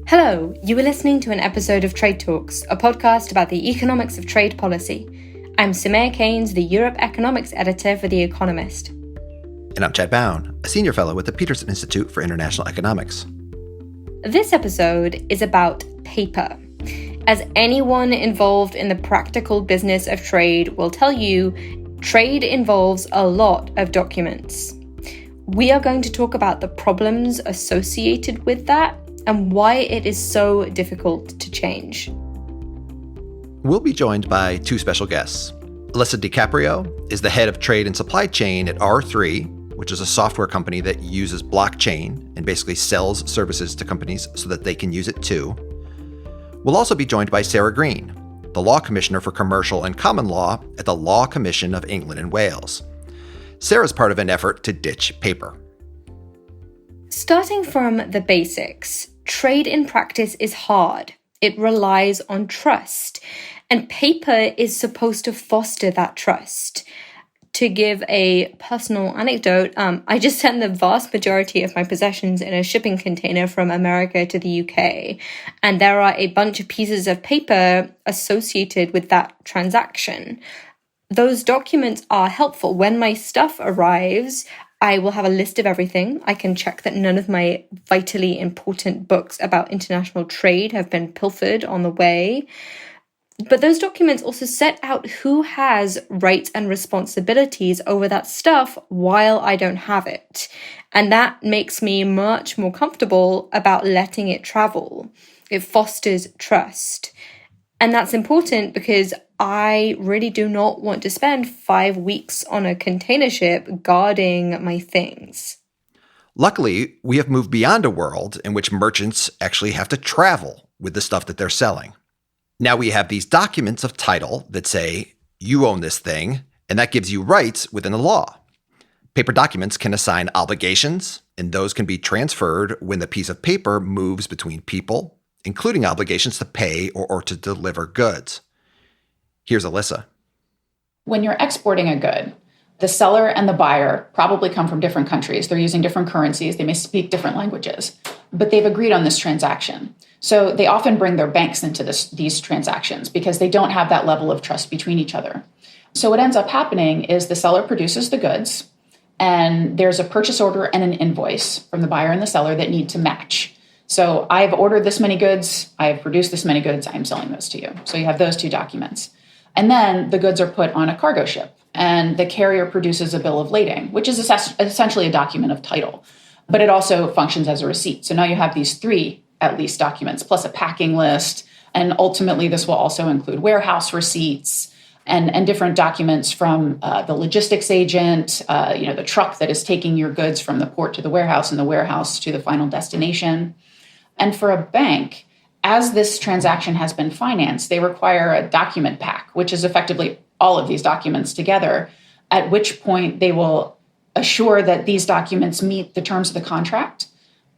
Hello, you are listening to an episode of Trade Talks, a podcast about the economics of trade policy. I'm Samir Keynes, the Europe Economics Editor for The Economist. And I'm Chad Bown, a senior fellow at the Peterson Institute for International Economics. This episode is about paper. As anyone involved in the practical business of trade will tell you, trade involves a lot of documents. We are going to talk about the problems associated with that and why it is so difficult to change. We'll be joined by two special guests. Alissa DiCaprio is the head of trade and supply chain at R3, which is a software company that uses blockchain and basically sells services to companies so that they can use it too. We'll also be joined by Sarah Green, the Law Commissioner for Commercial and Common Law at the Law Commission of England and Wales. Sarah's part of an effort to ditch paper. Starting from the basics, trade in practice is hard. It relies on trust, and paper is supposed to foster that trust. To give a personal anecdote, I just sent the vast majority of my possessions in a shipping container from America to the UK, and there are a bunch of pieces of paper associated with that transaction. Those documents are helpful. When my stuff arrives, I will have a list of everything. I can check that none of my vitally important books about international trade have been pilfered on the way. But those documents also set out who has rights and responsibilities over that stuff while I don't have it. And that makes me much more comfortable about letting it travel. It fosters trust. And that's important because I really do not want to spend 5 weeks on a container ship guarding my things. Luckily, we have moved beyond a world in which merchants actually have to travel with the stuff that they're selling. Now we have these documents of title that say, you own this thing, and that gives you rights within the law. Paper documents can assign obligations, and those can be transferred when the piece of paper moves between people, including obligations to pay or to deliver goods. Here's Alissa. When you're exporting a good, the seller and the buyer probably come from different countries. They're using different currencies. They may speak different languages, but they've agreed on this transaction. So they often bring their banks into these transactions because they don't have that level of trust between each other. So what ends up happening is the seller produces the goods, and there's a purchase order and an invoice from the buyer and the seller that need to match. So I've ordered this many goods, I have produced this many goods, I'm selling those to you. So you have those two documents. And then the goods are put on a cargo ship, and the carrier produces a bill of lading, which is essentially a document of title, but it also functions as a receipt. So now you have these three, at least, documents, plus a packing list, and ultimately this will also include warehouse receipts and different documents from the logistics agent, the truck that is taking your goods from the port to the warehouse and the warehouse to the final destination. And for a bank, as this transaction has been financed, they require a document pack, which is effectively all of these documents together, at which point they will assure that these documents meet the terms of the contract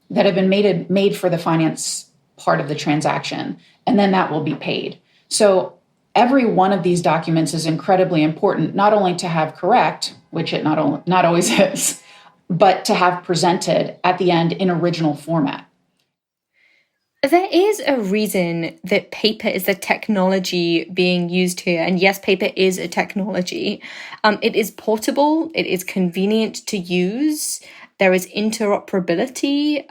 that have been made for the finance part of the transaction, and then that will be paid. So every one of these documents is incredibly important, not only to have correct, which it not always is, but to have presented at the end in original format. There is a reason that paper is the technology being used here. And yes, paper is a technology. It is portable. It is convenient to use. There is interoperability.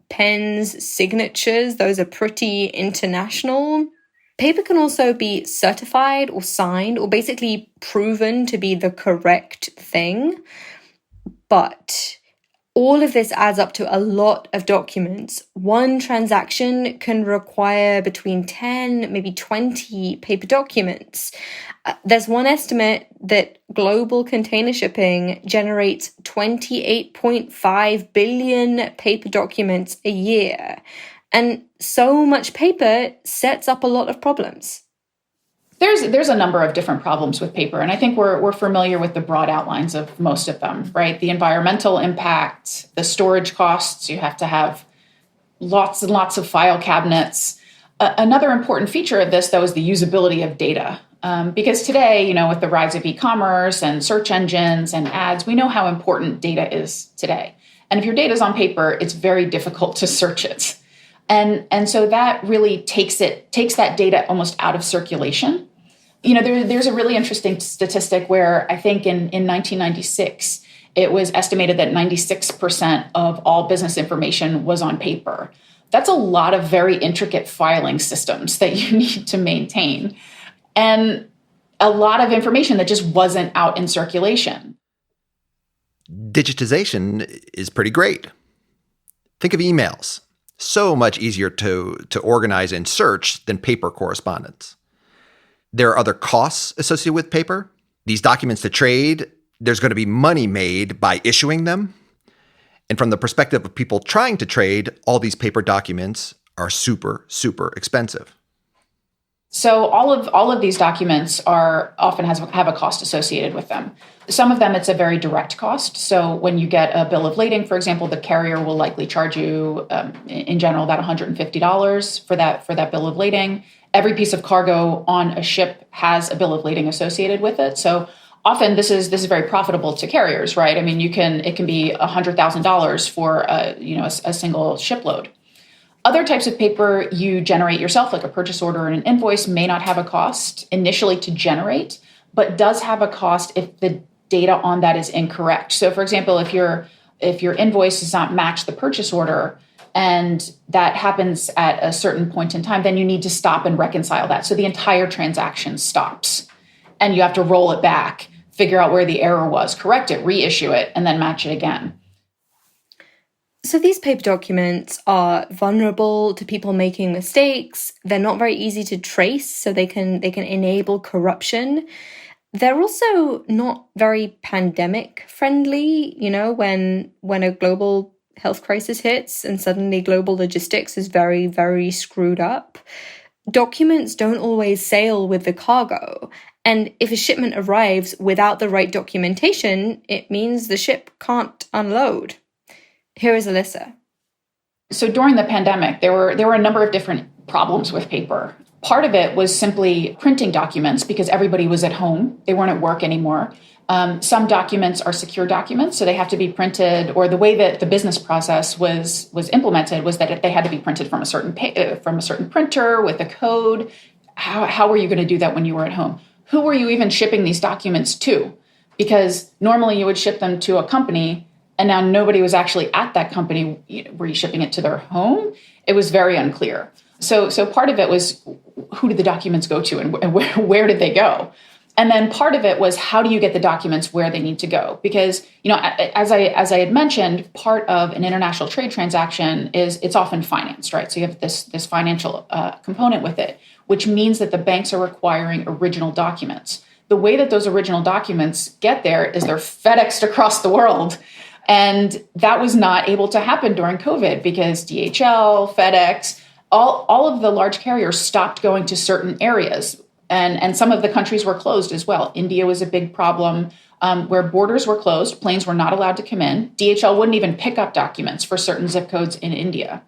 Pens, signatures, those are pretty international. Paper can also be certified or signed or basically proven to be the correct thing. But all of this adds up to a lot of documents. One transaction can require between 10, maybe 20 paper documents. There's one estimate that global container shipping generates 28.5 billion paper documents a year. And so much paper sets up a lot of problems. There's a number of different problems with paper, and I think we're familiar with the broad outlines of most of them, right? The environmental impact, the storage costs, you have to have lots and lots of file cabinets. Another important feature of this, though, is the usability of data. Because today, with the rise of e-commerce and search engines and ads, we know how important data is today. And if your data is on paper, it's very difficult to search it. And so that really takes that data almost out of circulation. There's a really interesting statistic where I think in 1996, it was estimated that 96% of all business information was on paper. That's a lot of very intricate filing systems that you need to maintain. And a lot of information that just wasn't out in circulation. Digitization is pretty great. Think of emails. So much easier to organize and search than paper correspondence. There are other costs associated with paper. These documents to trade, there's going to be money made by issuing them. And from the perspective of people trying to trade, all these paper documents are super, super expensive. So all of these documents are often have a cost associated with them. Some of them, it's a very direct cost. So when you get a bill of lading, for example, the carrier will likely charge you, in general, about $150 for that bill of lading. Every piece of cargo on a ship has a bill of lading associated with it. So often this is very profitable to carriers, right? I mean, it can be $100,000 for a single shipload. Other types of paper you generate yourself, like a purchase order and an invoice, may not have a cost initially to generate, but does have a cost if the data on that is incorrect. So, for example, if your invoice does not match the purchase order, and that happens at a certain point in time, then you need to stop and reconcile that. So the entire transaction stops, and you have to roll it back, figure out where the error was, correct it, reissue it, and then match it again. So these paper documents are vulnerable to people making mistakes. They're not very easy to trace, so they can enable corruption. They're also not very pandemic friendly. When a global health crisis hits and suddenly global logistics is very, very screwed up, documents don't always sail with the cargo. And if a shipment arrives without the right documentation, it means the ship can't unload. Here is Alyssa. So during the pandemic, there were a number of different problems with paper. Part of it was simply printing documents because everybody was at home. They weren't at work anymore. Some documents are secure documents, so they have to be printed, or the way that the business process was implemented was that they had to be printed from a certain printer with a code. How were you going to do that when you were at home? Who were you even shipping these documents to? Because normally you would ship them to a company, and now nobody was actually at that company. Were you shipping it to their home? It was very unclear. So part of it was, who did the documents go to, and where did they go? And then part of it was, how do you get the documents where they need to go? Because, as I had mentioned, part of an international trade transaction is it's often financed, right? So you have this financial component with it, which means that the banks are requiring original documents. The way that those original documents get there is they're FedExed across the world. And that was not able to happen during COVID because DHL, FedEx, all of the large carriers stopped going to certain areas. And some of the countries were closed as well. India was a big problem where borders were closed. Planes were not allowed to come in. DHL wouldn't even pick up documents for certain zip codes in India.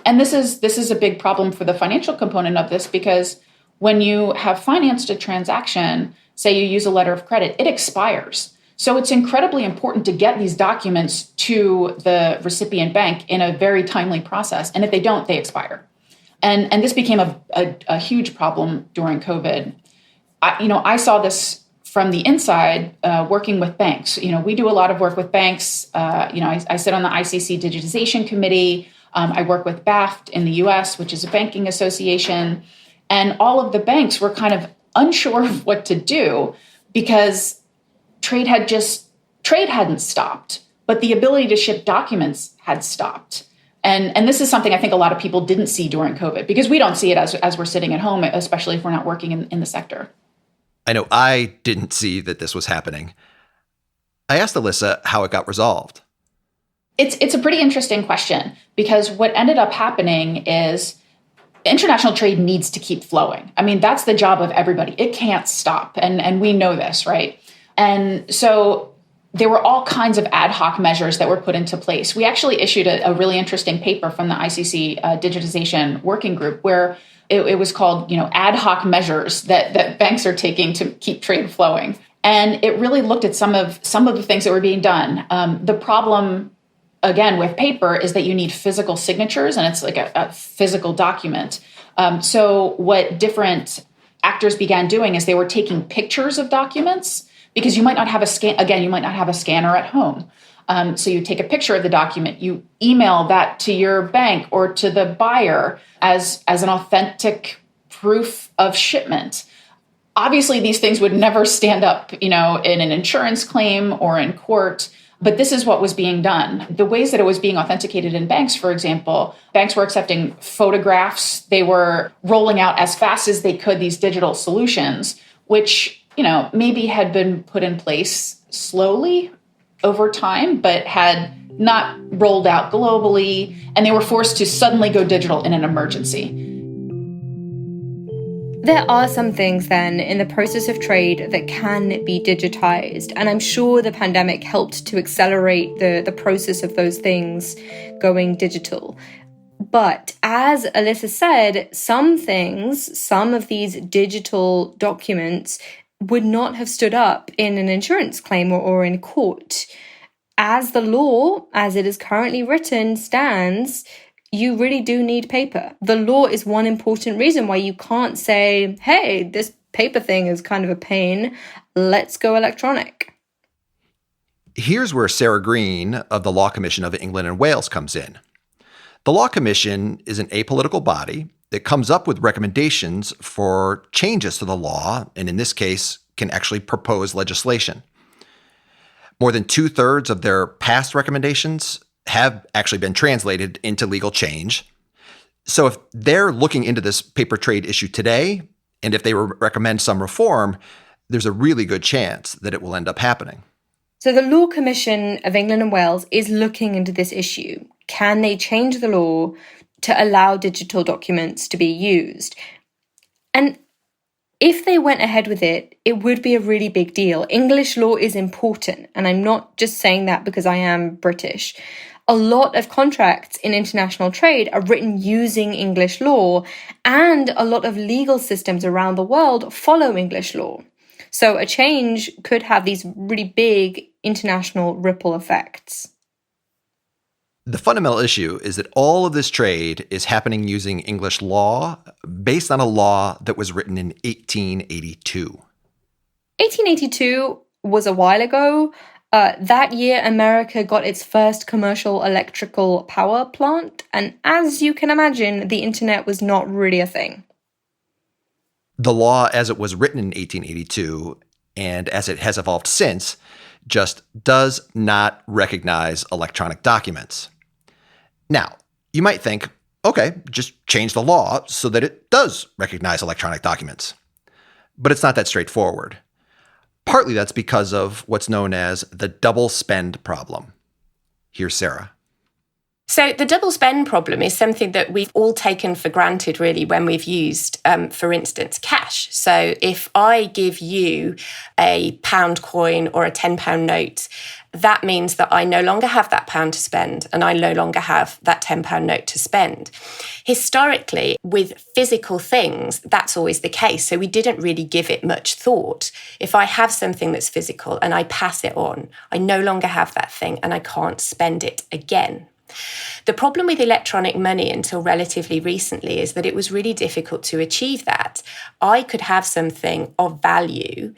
And this is a big problem for the financial component of this, because when you have financed a transaction, say you use a letter of credit, it expires. So it's incredibly important to get these documents to the recipient bank in a very timely process. And if they don't, they expire. And this became a huge problem during COVID. I saw this from the inside, working with banks. We do a lot of work with banks. I sit on the ICC Digitization Committee. I work with BAFT in the US, which is a banking association. And all of the banks were kind of unsure of what to do because trade hadn't stopped, but the ability to ship documents had stopped. And this is something I think a lot of people didn't see during COVID, because we don't see it as we're sitting at home, especially if we're not working in the sector. I know I didn't see that this was happening. I asked Alyssa how it got resolved. It's a pretty interesting question, because what ended up happening is international trade needs to keep flowing. I mean, that's the job of everybody. It can't stop. And we know this, right? And so there were all kinds of ad hoc measures that were put into place. We actually issued a really interesting paper from the ICC Digitization Working Group where it was called, ad hoc measures that banks are taking to keep trade flowing. And it really looked at some of the things that were being done. The problem again, with paper is that you need physical signatures, and it's like a physical document. So what different actors began doing is they were taking pictures of documents, because you might not have you might not have a scanner at home. So you take a picture of the document, you email that to your bank or to the buyer as an authentic proof of shipment. Obviously, these things would never stand up, in an insurance claim or in court. But this is what was being done. The ways that it was being authenticated in banks, for example, banks were accepting photographs. They were rolling out as fast as they could these digital solutions, which, maybe had been put in place slowly over time, but had not rolled out globally. And they were forced to suddenly go digital in an emergency. There are some things then in the process of trade that can be digitized, and I'm sure the pandemic helped to accelerate the process of those things going digital. But as Alyssa said, some of these digital documents would not have stood up in an insurance claim or in court. As the law, as it is currently written, stands, you really do need paper. The law is one important reason why you can't say, hey, this paper thing is kind of a pain, let's go electronic. Here's where Sarah Green of the Law Commission of England and Wales comes in. The Law Commission is an apolitical body that comes up with recommendations for changes to the law, and in this case, can actually propose legislation. More than 2/3 of their past recommendations have actually been translated into legal change. So if they're looking into this paper trade issue today, and if they recommend some reform, there's a really good chance that it will end up happening. So the Law Commission of England and Wales is looking into this issue. Can they change the law to allow digital documents to be used? And if they went ahead with it, it would be a really big deal. English law is important, and I'm not just saying that because I am British. A lot of contracts in international trade are written using English law, and a lot of legal systems around the world follow English law. So a change could have these really big international ripple effects. The fundamental issue is that all of this trade is happening using English law based on a law that was written in 1882. 1882 was a while ago. That year, America got its first commercial electrical power plant, and as you can imagine, the internet was not really a thing. The law, as it was written in 1882, and as it has evolved since, just does not recognize electronic documents. Now, you might think, okay, just change the law so that it does recognize electronic documents. But it's not that straightforward. Partly that's because of what's known as the double spend problem. Here's Sarah. So the double spend problem is something that we've all taken for granted, really, when we've used, for instance, cash. So if I give you a £1 coin or a £10 note, that means that I no longer have that pound to spend and I no longer have that £10 note to spend. Historically, with physical things, that's always the case. So we didn't really give it much thought. If I have something that's physical and I pass it on, I no longer have that thing and I can't spend it again. The problem with electronic money until relatively recently is that it was really difficult to achieve that. I could have something of value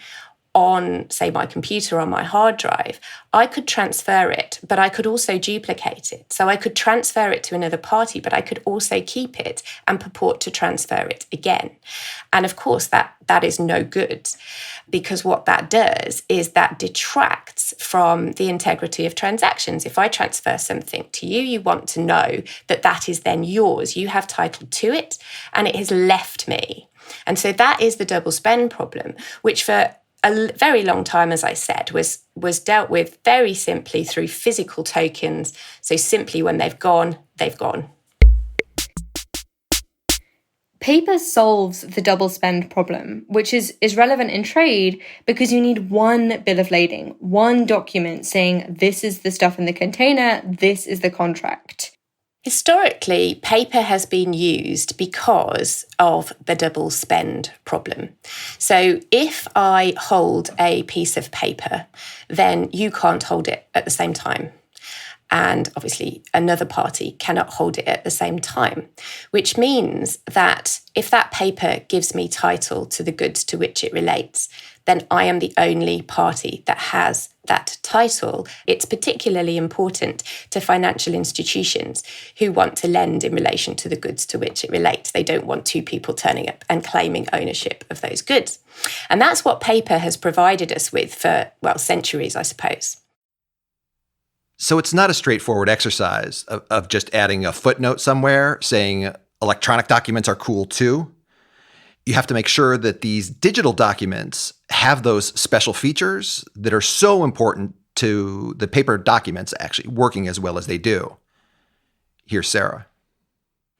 on, say, my computer, on my hard drive. I could transfer it, but I could also duplicate it. So I could transfer it to another party, but I could also keep it and purport to transfer it again. And of course, that is no good, because what that does is that detracts from the integrity of transactions. If I transfer something to you, you want to know that that is then yours. You have title to it, and it has left me. And so that is the double spend problem, which for a very long time, as I said, was dealt with very simply through physical tokens. So simply when they've gone, they've gone. Paper solves the double spend problem, which is relevant in trade because you need one bill of lading, one document saying this is the stuff in the container, this is the contract. Historically, paper has been used because of the double spend problem. So if I hold a piece of paper, then you can't hold it at the same time. and obviously another party cannot hold it at the same time, which means that if that paper gives me title to the goods to which it relates, then I am the only party that has that title. It's particularly important to financial institutions who want to lend in relation to the goods to which it relates. They don't want two people turning up and claiming ownership of those goods. And that's what paper has provided us with for, well, centuries, I suppose. So it's not a straightforward exercise of just adding a footnote somewhere saying electronic documents are cool too. You have to make sure that these digital documents have those special features that are so important to the paper documents actually working as well as they do. Here's Sarah.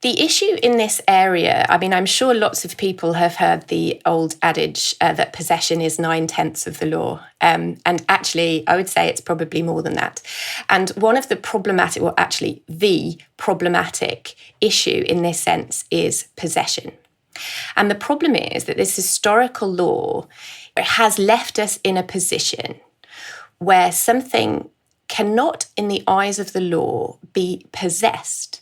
The issue in this area, I mean, I'm sure lots of people have heard the old adage that possession is 9/10 of the law. And actually, I would say it's probably more than that. And one of the problematic, well, actually, the problematic issue in this sense is possession. And the problem is that this historical law has left us in a position where something cannot, in the eyes of the law, be possessed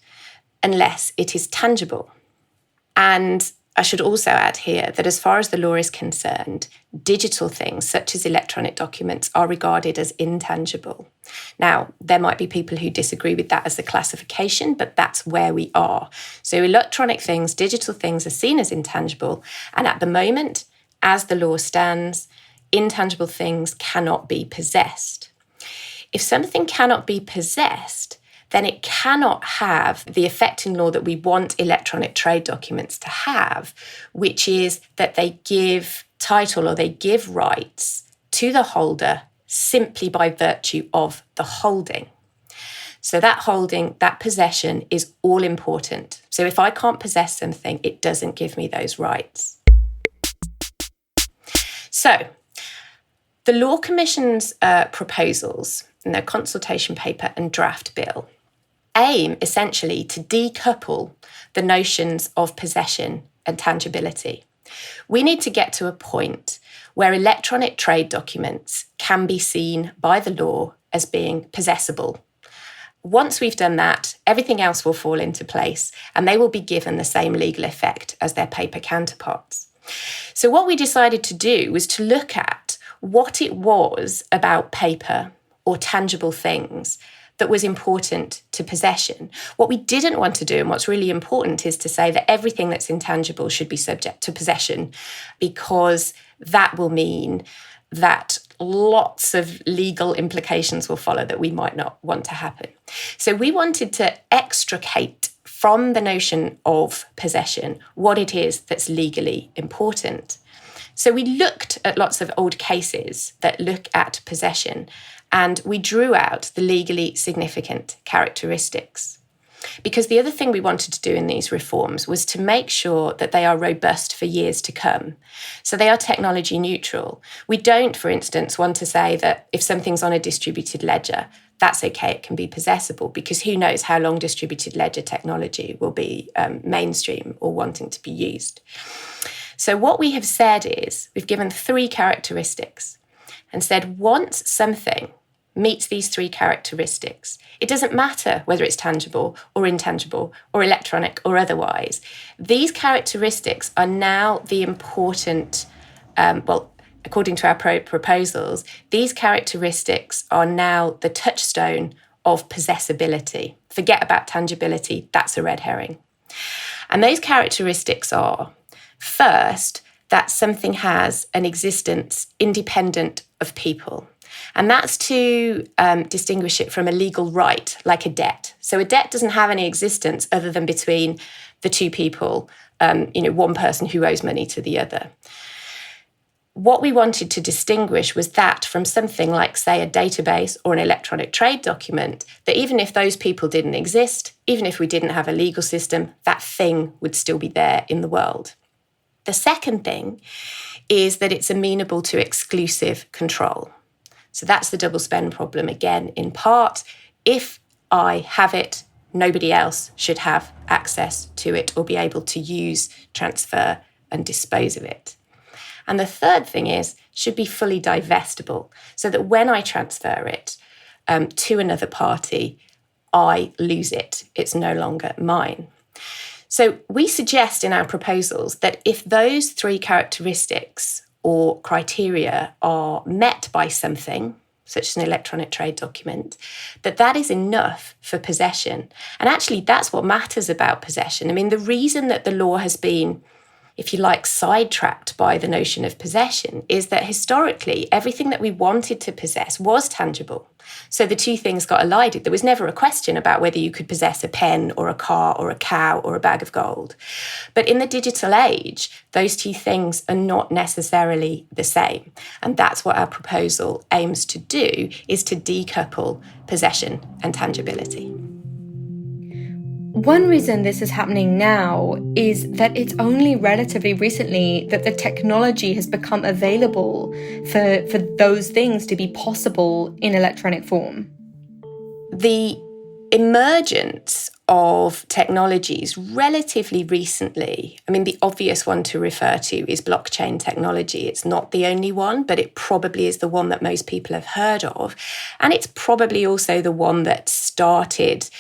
unless it is tangible. And I should also add here that as far as the law is concerned, digital things such as electronic documents are regarded as intangible. Now, there might be people who disagree with that as a classification, but that's where we are. So electronic things, digital things are seen as intangible. And at the moment, as the law stands, intangible things cannot be possessed. If something cannot be possessed, then it cannot have the effect in law that we want electronic trade documents to have, which is that they give title or they give rights to the holder simply by virtue of the holding. So that holding, that possession is all important. So if I can't possess something, it doesn't give me those rights. So the Law Commission's proposals in their consultation paper and draft bill aim essentially to decouple the notions of possession and tangibility. We need to get to a point where electronic trade documents can be seen by the law as being possessable. Once we've done that, everything else will fall into place and they will be given the same legal effect as their paper counterparts. So what we decided to do was to look at what it was about paper or tangible things that was important to possession. What we didn't want to do, and what's really important, is to say that everything that's intangible should be subject to possession, because that will mean that lots of legal implications will follow that we might not want to happen. So we wanted to extricate from the notion of possession what it is that's legally important. So we looked at lots of old cases that look at possession, and we drew out the legally significant characteristics. Because the other thing we wanted to do in these reforms was to make sure that they are robust for years to come. So they are technology neutral. We don't, for instance, want to say that if something's on a distributed ledger, that's okay, it can be possessable, because who knows how long distributed ledger technology will be mainstream or wanting to be used. So what we have said is, we've given 3 characteristics and said once something meets these 3 characteristics, it doesn't matter whether it's tangible or intangible or electronic or otherwise. These characteristics are now the important, according to our proposals, these characteristics are now the touchstone of possessibility. Forget about tangibility, that's a red herring. And those characteristics are, first, that something has an existence independent of people. And that's to distinguish it from a legal right, like a debt. So a debt doesn't have any existence other than between the 2 people, one person who owes money to the other. What we wanted to distinguish was that from something like, say, a database or an electronic trade document, that even if those people didn't exist, even if we didn't have a legal system, that thing would still be there in the world. The second thing is that it's amenable to exclusive control. So that's the double spend problem again, in part. If I have it, nobody else should have access to it or be able to use, transfer, and dispose of it. And the third thing is, should be fully divestible, so that when I transfer it to another party, I lose it. It's no longer mine. So we suggest in our proposals that if those three characteristics or criteria are met by something, such as an electronic trade document, that is enough for possession. And actually, that's what matters about possession. I mean, the reason that the law has been, if you like, sidetracked by the notion of possession is that historically, everything that we wanted to possess was tangible. So the two things got elided. There was never a question about whether you could possess a pen or a car or a cow or a bag of gold. But in the digital age, those two things are not necessarily the same. And that's what our proposal aims to do, is to decouple possession and tangibility. One reason this is happening now is that it's only relatively recently that the technology has become available for those things to be possible in electronic form. The emergence of technologies relatively recently, I mean, the obvious one to refer to is blockchain technology. It's not the only one, but it probably is the one that most people have heard of. And it's probably also the one that started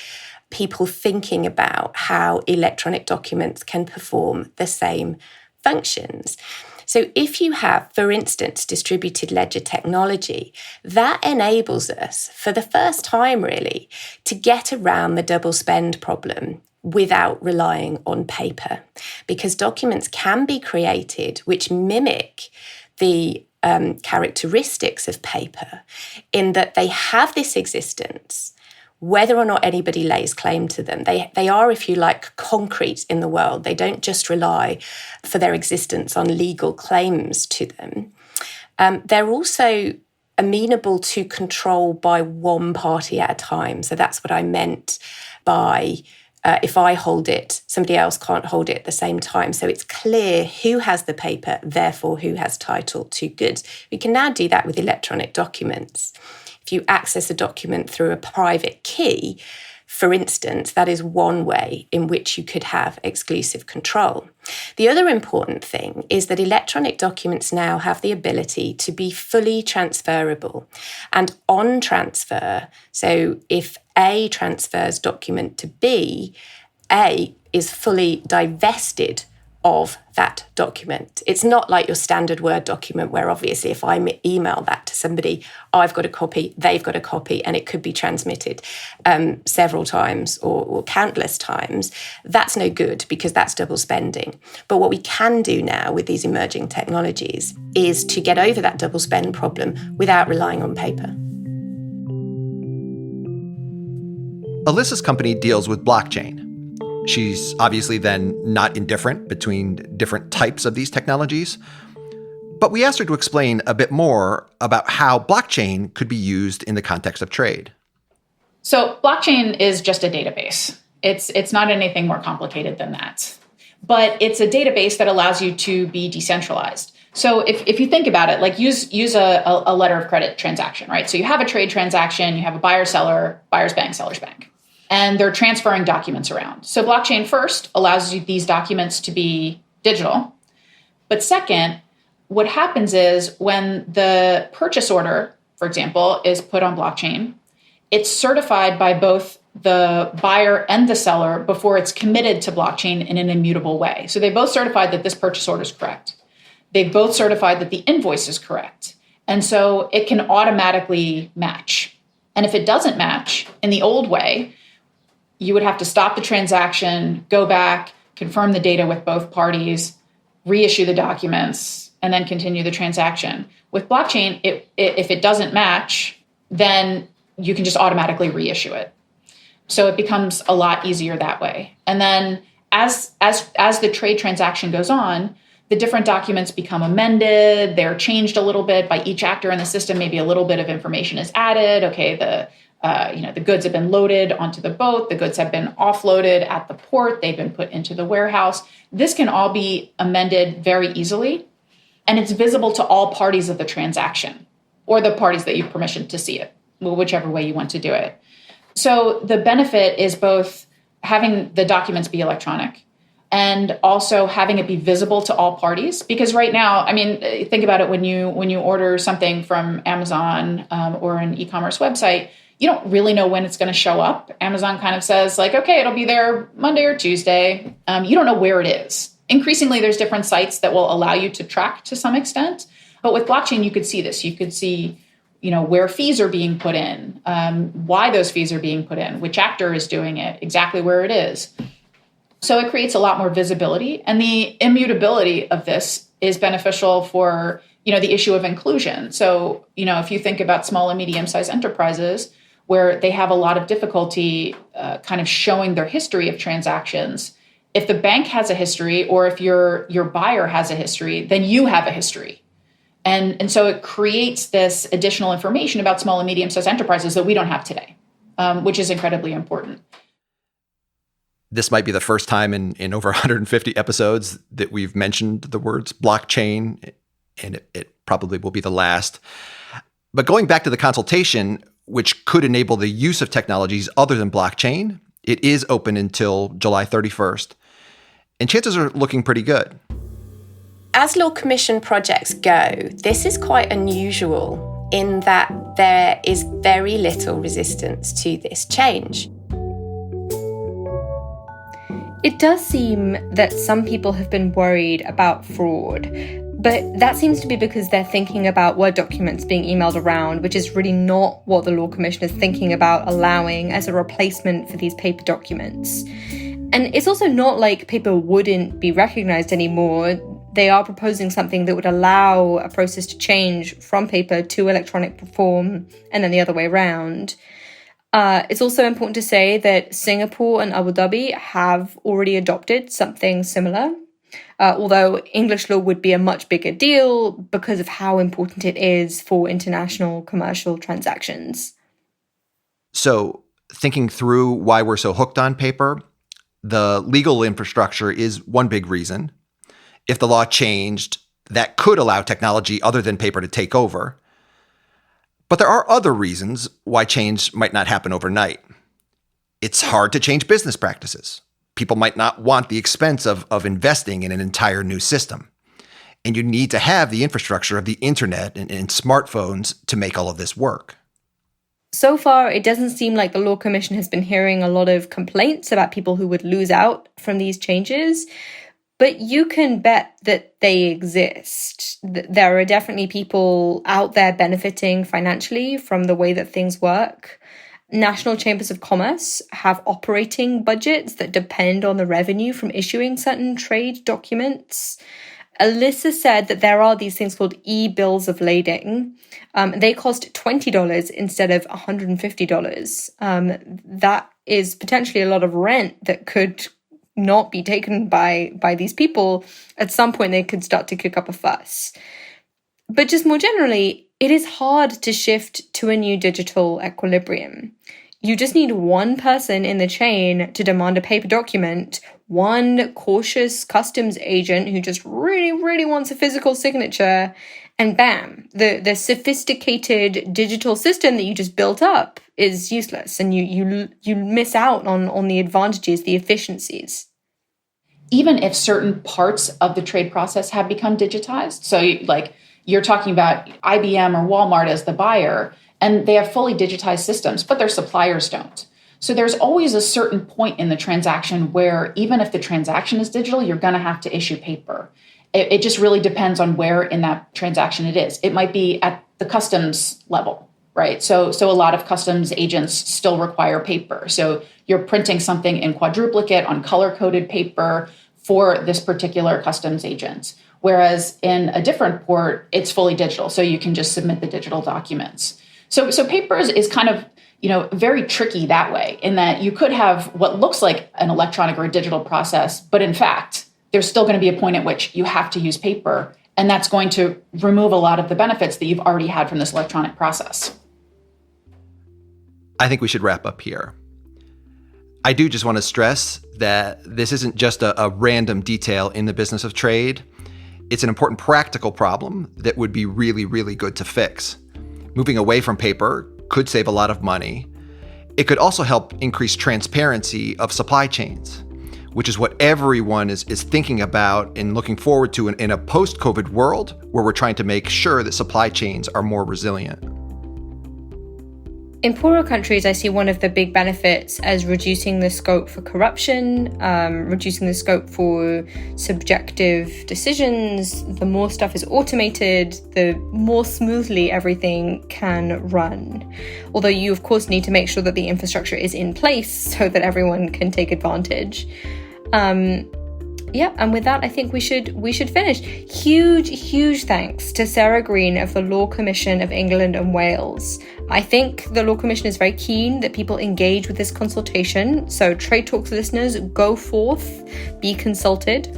people thinking about how electronic documents can perform the same functions. So if you have, for instance, distributed ledger technology, that enables us, for the first time really, to get around the double spend problem without relying on paper, because documents can be created which mimic the characteristics of paper in that they have this existence, whether or not anybody lays claim to them. They are, if you like, concrete in the world. They don't just rely for their existence on legal claims to them. They're also amenable to control by one party at a time. So that's what I meant by if I hold it, somebody else can't hold it at the same time. So it's clear who has the paper, therefore who has title to goods. We can now do that with electronic documents. If you access a document through a private key, for instance, that is one way in which you could have exclusive control. The other important thing is that electronic documents now have the ability to be fully transferable. And on transfer, so if A transfers document to B, A is fully divested of that document. It's not like your standard Word document where obviously if I email that to somebody, I've got a copy, they've got a copy, and it could be transmitted several times or countless times. That's no good because that's double spending. But what we can do now with these emerging technologies is to get over that double spend problem without relying on paper. Alyssa's company deals with blockchain. She's obviously then not indifferent between different types of these technologies. But we asked her to explain a bit more about how blockchain could be used in the context of trade. So blockchain is just a database. It's not anything more complicated than that. But it's a database that allows you to be decentralized. So if you think about it, like use a letter of credit transaction, right? So you have a trade transaction, you have a buyer-seller, buyer's bank, seller's bank. And they're transferring documents around. So blockchain first allows you these documents to be digital. But second, what happens is when the purchase order, for example, is put on blockchain, it's certified by both the buyer and the seller before it's committed to blockchain in an immutable way. So they both certified that this purchase order is correct. They've both certified that the invoice is correct. And so it can automatically match. And if it doesn't match in the old way, you would have to stop the transaction, go back, confirm the data with both parties, reissue the documents, and then continue the transaction. With blockchain, if it doesn't match, then you can just automatically reissue it. So it becomes a lot easier that way. And then as the trade transaction goes on, the different documents become amended, they're changed a little bit by each actor in the system. Maybe a little bit of information is added. Okay, the goods have been loaded onto the boat. The goods have been offloaded at the port. They've been put into the warehouse. This can all be amended very easily, and it's visible to all parties of the transaction or the parties that you've permission to see it, whichever way you want to do it. So the benefit is both having the documents be electronic and also having it be visible to all parties. Because right now, I mean, think about it when you order something from Amazon or an e-commerce website, you don't really know when it's going to show up. Amazon kind of says like, okay, it'll be there Monday or Tuesday. You don't know where it is. Increasingly, there's different sites that will allow you to track to some extent. But with blockchain, you could see this. You could see, where fees are being put in, why those fees are being put in, which actor is doing it, exactly where it is. So it creates a lot more visibility. And the immutability of this is beneficial for, the issue of inclusion. So, if you think about small and medium-sized enterprises where they have a lot of difficulty kind of showing their history of transactions, if the bank has a history or if your buyer has a history, then you have a history. And so it creates this additional information about small and medium-sized enterprises that we don't have today, which is incredibly important. This might be the first time in over 150 episodes that we've mentioned the words blockchain, and it probably will be the last. But going back to the consultation, which could enable the use of technologies other than blockchain, it is open until July 31st, and chances are looking pretty good. As Law Commission projects go, this is quite unusual in that there is very little resistance to this change. It does seem that some people have been worried about fraud, but that seems to be because they're thinking about Word documents being emailed around, which is really not what the Law Commission is thinking about allowing as a replacement for these paper documents. And it's also not like paper wouldn't be recognized anymore. They are proposing something that would allow a process to change from paper to electronic form and then the other way around. It's also important to say that Singapore and Abu Dhabi have already adopted something similar, although English law would be a much bigger deal because of how important it is for international commercial transactions. So, thinking through why we're so hooked on paper, the legal infrastructure is one big reason. If the law changed, that could allow technology other than paper to take over. But there are other reasons why change might not happen overnight. It's hard to change business practices. People might not want the expense of investing in an entire new system. And you need to have the infrastructure of the internet and smartphones to make all of this work. So far, it doesn't seem like the Law Commission has been hearing a lot of complaints about people who would lose out from these changes. But you can bet that they exist. There are definitely people out there benefiting financially from the way that things work. National chambers of commerce have operating budgets that depend on the revenue from issuing certain trade documents. Alyssa said that there are these things called e-bills of lading. They cost $20 instead of $150. That is potentially a lot of rent that could not be taken by these people. At some point, they could start to kick up a fuss. But just more generally, it is hard to shift to a new digital equilibrium. You just need one person in the chain to demand a paper document, one cautious customs agent who just really, really wants a physical signature, and bam, the sophisticated digital system that you just built up is useless, and you miss out on the advantages, the efficiencies. Even if certain parts of the trade process have become digitized, so you're talking about IBM or Walmart as the buyer, and they have fully digitized systems, but their suppliers don't. So there's always a certain point in the transaction where even if the transaction is digital, you're going to have to issue paper. It just really depends on where in that transaction it is. It might be at the customs level, right? So a lot of customs agents still require paper. So you're printing something in quadruplicate on color-coded paper for this particular customs agent. Whereas in a different port, it's fully digital. So you can just submit the digital documents. So paper is kind of, very tricky that way, in that you could have what looks like an electronic or a digital process, but in fact, there's still going to be a point at which you have to use paper, and that's going to remove a lot of the benefits that you've already had from this electronic process. I think we should wrap up here. I do just want to stress that this isn't just a random detail in the business of trade. It's an important practical problem that would be really, really good to fix. Moving away from paper could save a lot of money. It could also help increase transparency of supply chains, which is what everyone is thinking about and looking forward to in a post-COVID world where we're trying to make sure that supply chains are more resilient. In poorer countries, I see one of the big benefits as reducing the scope for corruption, reducing the scope for subjective decisions. The more stuff is automated, the more smoothly everything can run. Although you, of course, need to make sure that the infrastructure is in place so that everyone can take advantage. And with that, I think we should finish. Huge thanks to Sarah Green of the Law Commission of England and Wales. I think the Law Commission is very keen that people engage with this consultation. So Trade Talks listeners, go forth, be consulted.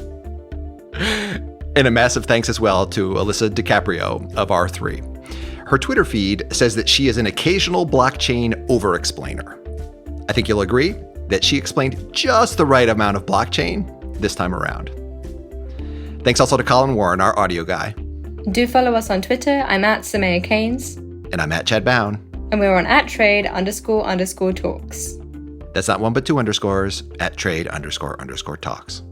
And a massive thanks as well to Alyssa DiCaprio of R3. Her Twitter feed says that she is an occasional blockchain over-explainer. I think you'll agree that she explained just the right amount of blockchain this time around. Thanks also to Colin Warren, our audio guy. Do follow us on Twitter. I'm at Samaya Keynes. And I'm at Chad Bown. And we're on @trade__talks. That's not one but two underscores, @trade__talks.